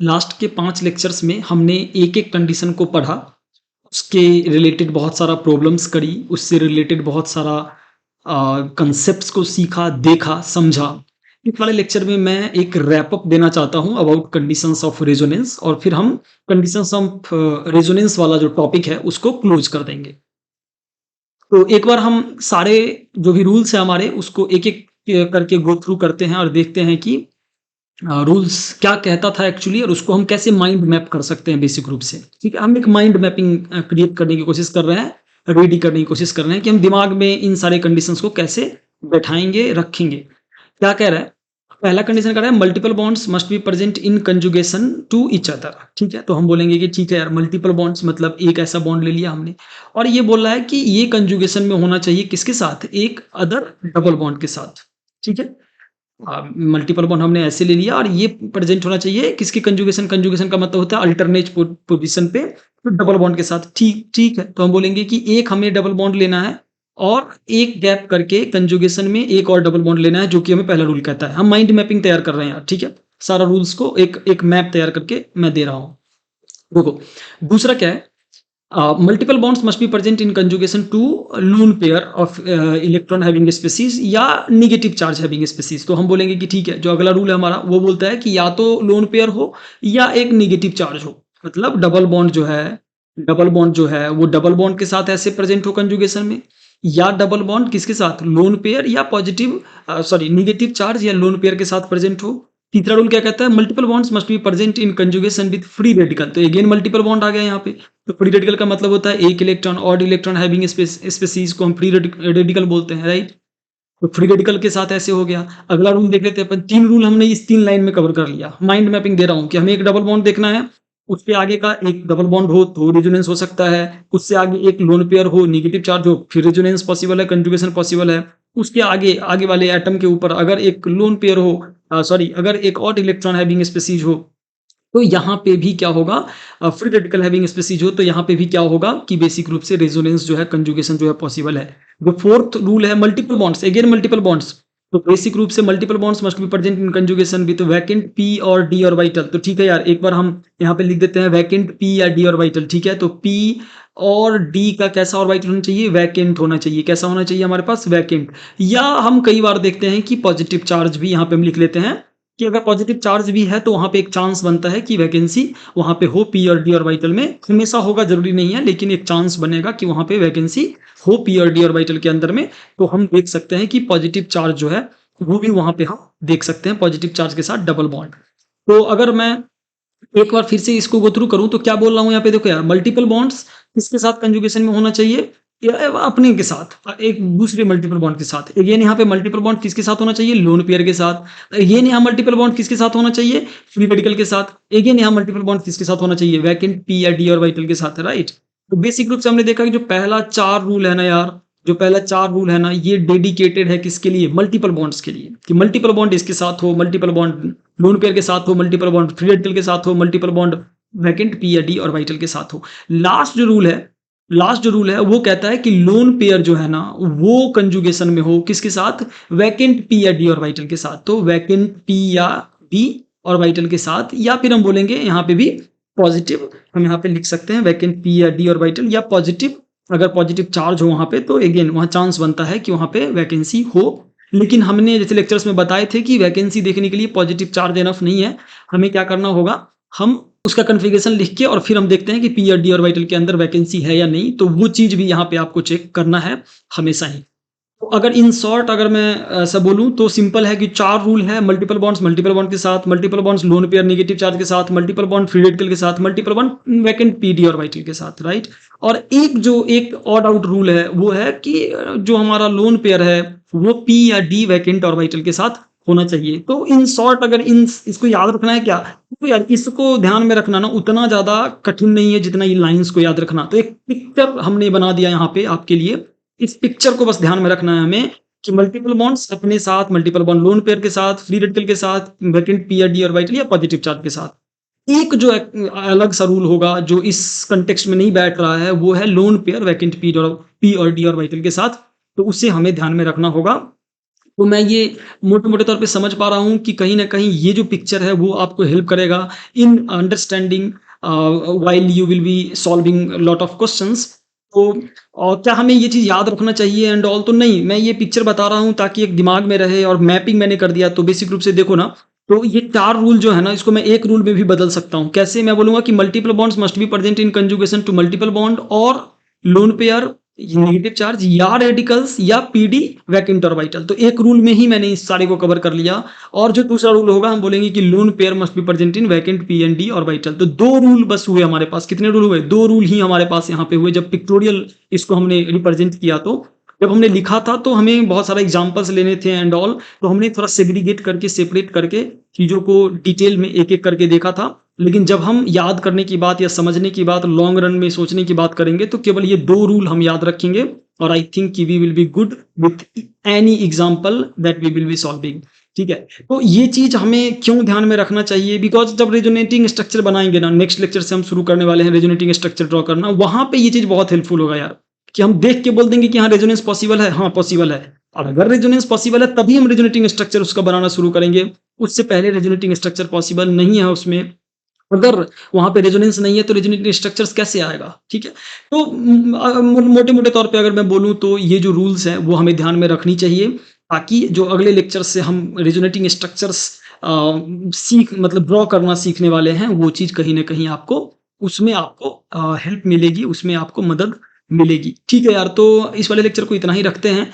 Last के 5 lectures में हमने एक-एक कंडीशन को पढ़ा, उसके रिलेटेड बहुत सारा प्रॉब्लम्स करी, उससे रिलेटेड बहुत सारा कांसेप्ट्स को सीखा, देखा, समझा। इस वाले लेक्चर में मैं एक रैप अप देना चाहता हूँ अबाउट कंडीशंस ऑफ रेजोनेंस और फिर हम कंडीशंस ऑफ रेजोनेंस वाला जो टॉपिक है उसको क्लोज कर देंगे। तो एक बार हम सारे जो भी रूल्स हैं हमारे उसको एक-एक करके गो थ्रू करते हैं और देखते हैं कि रूल्स क्या कहता था एक्चुअली और उसको हम कैसे माइंड मैप कर सकते हैं बेसिक रूप से। ठीक है, हम एक माइंड मैपिंग क्रिएट करने की कोशिश कर रहे हैं, रेडी करने की कोशिश कर रहे हैं कि हम दिमाग में इन सारे कंडीशंस को कैसे बैठाएंगे, रखेंगे। क्या कह रहा है? पहला कंडीशन कह रहा है multiple bonds must be present in conjugation to each other. ठीक है, तो हम बोलेंगे कि ठीक है यार, मल्टीपल बॉन्ड्स मतलब एक ऐसा बॉन्ड ले लिया हमने और ये बोल रहा है कि ये कंजुगेशन में होना चाहिए किसके साथ? एक अदर डबल बॉन्ड के साथ। ठीक है, मल्टीपल बॉन्ड हमने ऐसे ले लिया और ये प्रेजेंट होना चाहिए किसकी कंजुगेशन? कंजुगेशन का मतलब होता है अल्टरनेट पोजीशन पे तो डबल बॉन्ड के साथ। ठीक ठीक है, तो हम बोलेंगे कि एक हमें डबल बॉन्ड लेना है और एक गैप करके कंजुगेशन में एक और डबल बॉन्ड लेना है, जो कि हमें पहला रूल कहता है। हम माइंड मैपिंग तैयार कर रहे हैं यार। ठीक है, सारा रूल्स को एक एक मैप तैयार करके मैं दे रहा हूँ। देखो, दूसरा क्या है? Multiple bonds must be present in conjugation to lone pair of electron having species या निगेटिव चार्ज हैविंग स्पीसीज। तो हम बोलेंगे कि ठीक है, जो अगला रूल है हमारा वो बोलता है कि या तो लोन पेयर हो या एक निगेटिव चार्ज हो। मतलब डबल बॉन्ड जो है वो डबल बॉन्ड के साथ ऐसे प्रेजेंट हो कंजुगेशन में, या डबल बॉन्ड किसके साथ? लोन पेयर या पॉजिटिव सॉरी निगेटिव चार्ज या लोन पेयर के साथ प्रेजेंट हो। तीसरा रूल क्या कहता है? Multiple bonds must be present in conjugation with free radical. तो अगेन मल्टीपल बॉन्ड आ गया यहाँ पे। तो फ्री रेडिकल का मतलब होता है एक electron, odd electron having species को हम फ्री रेडिकल बोलते हैं, राइट। तो फ्री रेडिकल के साथ ऐसे हो गया। अगला रूल देख लेते हैं अपन। 3 रूल हमने इस 3 लाइन में कवर कर लिया। माइंड मैपिंग दे रहा हूँ कि हमें एक डबल बॉन्ड देखना है, उसके आगे का एक डबल बॉन्ड हो तो रेजोनेंस हो सकता है, उससे आगे एक लोन पेयर हो, नेगेटिव चार्ज हो, फिर रेजोनेंस पॉसिबल है, कंजुगेशन पॉसिबल है। उसके आगे आगे वाले एटम के ऊपर अगर एक लोन पेयर हो, सॉरी अगर एक ऑड इलेक्ट्रॉन हैविंग स्पेसीज हो, तो यहाँ पे भी क्या होगा? फ्री रेडिकल हैविंग स्पेसीज हो तो यहाँ पे भी क्या होगा कि बेसिक रूप से रेजोनेंस जो है, कंजुगेशन जो है पॉसिबल है। जो फोर्थ रूल है multiple bonds, again multiple bonds. तो बेसिक रूप से multiple bonds must be present in conjugation with vacant P और डी ऑर्बिटल। तो ठीक है यार, एक बार हम यहाँ पे लिख देते हैं वैकेंट पी या डी ऑर्बिटल। ठीक है, तो पी और डी का कैसा ऑर्बिटल होना चाहिए? वैकेंट होना चाहिए। कैसा होना चाहिए हमारे पास? वैकेंट। या हम कई बार देखते हैं कि पॉजिटिव चार्ज भी यहाँ पे हम लिख लेते हैं कि अगर पॉजिटिव चार्ज भी है तो वहां पे एक चांस बनता है कि वैकेंसी वहां पे हो पी और डी ऑर्बिटल में। हमेशा होगा जरूरी नहीं है, लेकिन एक चांस बनेगा कि वहां पे वैकेंसी हो पी और डी ऑर्बिटल के अंदर में। तो हम देख सकते हैं कि पॉजिटिव चार्ज जो है वो भी वहां पे हम देख सकते हैं, पॉजिटिव चार्ज के साथ डबल बॉन्ड। तो अगर मैं एक बार फिर से इसको गो थ्रू करूं तो क्या बोल रहा हूं यहाँ पे? देखो यार, मल्टीपल बॉन्ड्स किसके साथ कंजुगेशन में होना चाहिए? या अपने के साथ, एक दूसरे मल्टीपल बॉन्ड के साथ। ये यहाँ पे मल्टीपल बॉन्ड किसके साथ होना चाहिए? लोन पेयर के साथ। ये यहाँ मल्टीपल बॉन्ड किसके साथ होना चाहिए? फ्री रेडिकल के साथ। अगेन यहाँ मल्टीपल बॉन्ड किसके साथ होना चाहिए? वैकेंट पी या डी ऑर्बिटल के साथ, राइट। तो बेसिक रूप से हमने देखा कि जो पहला 4 रूल है ना यार, जो पहला 4 रूल है ना, ये डेडिकेटेड है किसके लिए? मल्टीपल बॉन्ड्स के लिए। कि मल्टीपल बॉन्ड इसके साथ हो, मल्टीपल बॉन्ड लोन पेयर के साथ हो, मल्टीपल बॉन्ड फ्री रेडिकल के साथ हो, मल्टीपल बॉन्ड वैकेंट पी या डी ऑर्बिटल के साथ हो। लास्ट जो रूल है वो कहता है कि लोन पेयर जो है ना वो कंजुगेशन में हो किसके साथ? वैकेंट पी या डी ऑर्बिटल के साथ। तो वैकेंट पी या डी ऑर्बिटल के साथ, या फिर हम बोलेंगे यहाँ पे भी पॉजिटिव, हम यहाँ पे लिख सकते हैं वैकेंट पी या डी ऑर्बिटल या पॉजिटिव। अगर पॉजिटिव चार्ज हो वहां पे तो अगेन वहां चांस बनता है कि वहां पे वैकेंसी हो। लेकिन हमने जैसे लेक्चर्स में बताए थे कि वैकेंसी देखने के लिए पॉजिटिव चार्ज इनफ नहीं है। हमें क्या करना होगा? हम उसका कन्फिगरेशन लिख के और फिर हम देखते हैं कि पी और डी ऑर्बिटल के अंदर वैकेंसी है या नहीं। तो वो चीज भी यहाँ पे आपको चेक करना है हमेशा ही। तो अगर इन शॉर्ट अगर मैं ऐसा बोलूं तो सिंपल है कि 4 रूल है। मल्टीपल बॉन्ड्स मल्टीपल बॉन्ड के साथ, multiple bonds loan pair negative charge के साथ, मल्टीपल बॉन्ड फ्री रेडिकल के साथ, multiple bond vacant P D orbital के साथ, राइट। और एक ऑड आउट रूल है, वो है कि जो हमारा लोन पेयर है वो पी या डी वैकेंट ऑर्बिटल के साथ होना चाहिए। तो इन शॉर्ट अगर इसको याद रखना है क्या, तो यार इसको ध्यान में रखना ना उतना ज्यादा कठिन नहीं है जितना ये लाइंस को याद रखना। तो एक पिक्चर हमने बना दिया यहाँ पे आपके लिए। इस पिक्चर को बस ध्यान में रखना है हमें कि मल्टीपल बॉन्ड्स अपने साथ, मल्टीपल बॉन्ड लोन पेयर के साथ, फ्री रेडिकल के साथ, वैकेंट पी या डी ऑर्बिटल या पॉजिटिव चार्ज के साथ। एक जो अलग सा रूल होगा जो इस कंटेक्स्ट में नहीं बैठ रहा है वो है लोन पेयर वैकेंट पी और डी ऑर्बिटल के साथ। तो उसे हमें ध्यान में रखना होगा तो मैं ये मोटे-मोटे तौर पे समझ पा रहा हूँ कि कहीं न कहीं ये जो पिक्चर है वो आपको हेल्प करेगा in understanding while you will be solving lot of questions. तो क्या हमें ये चीज़ याद रखना चाहिए एंड ऑल? तो नहीं, मैं ये पिक्चर बता रहा हूँ ताकि एक दिमाग में रहे और मैपिंग मैंने कर दिया। तो बेसिक रूप से देखो ना, तो ये 4 रूल जो है ना, इसको मैं 1 रूल में भी बदल सकता हूँ। कैसे? मैं बोलूँगा कि multiple bonds must be present in conjugation to multiple bond और लोन पेयर नेगेटिव चार्ज या रेडिकल्स या पीडी वैकेंट ऑर्बिटल। तो एक रूल में ही मैंने इस सारे को कवर कर लिया। और जो दूसरा रूल होगा, हम बोलेंगे कि lone pair must be present in vacant P and D orbital. तो 2 रूल बस हुए हमारे पास। कितने रूल हुए? 2 रूल ही हमारे पास यहाँ पे हुए जब पिक्टोरियल इसको हमने रिप्रेजेंट किया। तो जब हमने लिखा था तो हमें बहुत सारे एग्जांपल्स लेने थे एंड ऑल, तो हमने थोड़ा सेग्रीगेट करके, सेपरेट करके चीज़ों को डिटेल में एक-एक करके देखा था। लेकिन जब हम याद करने की बात या समझने की बात, लॉन्ग रन में सोचने की बात करेंगे, तो केवल ये 2 रूल हम याद रखेंगे और आई थिंक कि we will be good with any example that we will be solving. ठीक है? तो ये चीज़ हमें क्यों ध्यान में रखना चाहिए? बिकॉज़ जब रेजोनेटिंग स्ट्रक्चर बनाएँगे ना, नेक्स्ट लेक्चर से हम शुरू करने वाले हैं रेजोनेटिंग स्ट्रक्चर ड्रॉ करना, वहाँ पे ये चीज़ बहुत हेल्पफुल होगा यार, कि हम देख के बोल देंगे कि हाँ, रेजोनेंस पॉसिबल है, हाँ, पॉसिबल है। और अगर रेजोनेंस पॉसिबल है तभी हम रेजोनेटिंग स्ट्रक्चर उसका बनाना शुरू करेंगे। उससे पहले रेजोनेटिंग स्ट्रक्चर पॉसिबल नहीं है उसमें। अगर वहाँ पे रेजोनेंस नहीं है तो रेजोनेटिंग स्ट्रक्चर्स कैसे आएगा? ठीक है? तो मोटे-मोटे तौर पे अगर मैं बोलूँ तो ये जो रूल्स हैं वो हमें ध्यान में रखनी चाहिए, ताकि जो अगले लेक्चर से हम रेजोनेटिंग स्ट्रक्चर्स सीख मतलब ड्रॉ करना सीखने वाले हैं, वो चीज़ कहीं न कहीं आपको उसमें आपको हेल्प मिलेगी, उसमें आपको मदद मिलेगी। ठीक है यार, तो इस वाले लेक्चर को इतना ही रखते हैं।